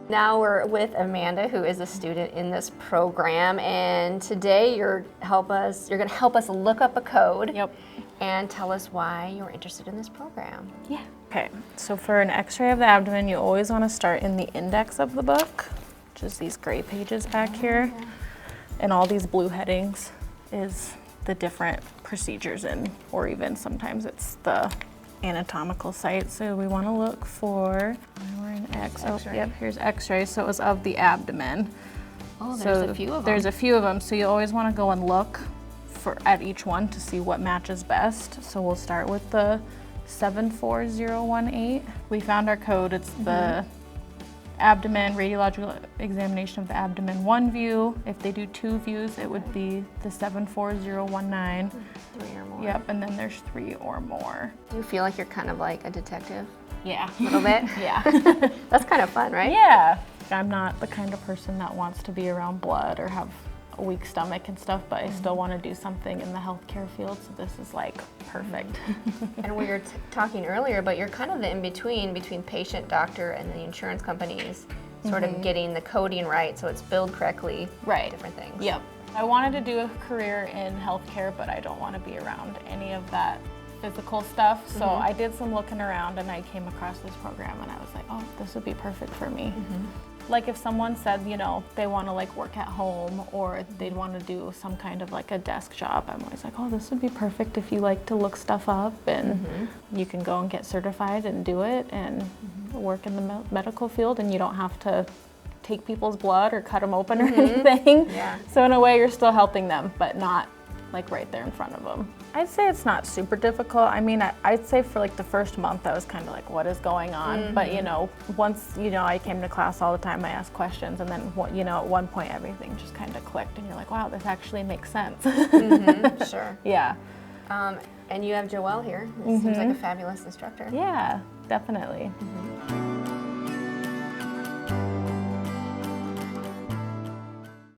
Now we're with Amanda, who is a student in this program, and today you're going to help us look up a code. Yep. And tell us why you're interested in this program. Yeah. Okay, so for an x-ray of the abdomen, you always want to start in the index of the book, which is these gray pages back here. And all these blue headings is the different procedures or even sometimes it's the anatomical site. So we want to look for, we're in X. Oh, yep, here's x-ray. So it was of the abdomen. Oh, there's a few of them. There's a few of them. So you always want to go and look at each one to see what matches best. So we'll start with the 74018. We found our code. It's the abdomen, radiological examination of the abdomen 1 view. If they do 2 views, it would be the 74019. 3 or more. Yep, and then there's 3 or more. Do you feel like you're kind of like a detective? Yeah. A little bit? Yeah. That's kind of fun, right? Yeah. I'm not the kind of person that wants to be around blood or have a weak stomach and stuff, but I still want to do something in the healthcare field, so this is like perfect. And we were talking earlier, but you're kind of the in-between between patient, doctor, and the insurance companies, sort of getting the coding right so it's billed correctly. Right. Different things. Yep. I wanted to do a career in healthcare, but I don't want to be around any of that physical stuff. So I did some looking around and I came across this program and I was like, oh, this would be perfect for me. Like if someone said, you know, they want to like work at home or they'd want to do some kind of like a desk job, I'm always like, oh, this would be perfect if you like to look stuff up and you can go and get certified and do it and work in the medical field and you don't have to take people's blood or cut them open or anything. Yeah. So in a way you're still helping them, but not like right there in front of them. I'd say it's not super difficult. I mean, I'd say for like the first month I was kind of like, what is going on? But you know, once, you know, I came to class all the time, I asked questions and then, you know, at one point everything just kind of clicked and you're like, wow, this actually makes sense. Sure. Yeah. And you have Joelle here. It seems like a fabulous instructor. Yeah, definitely.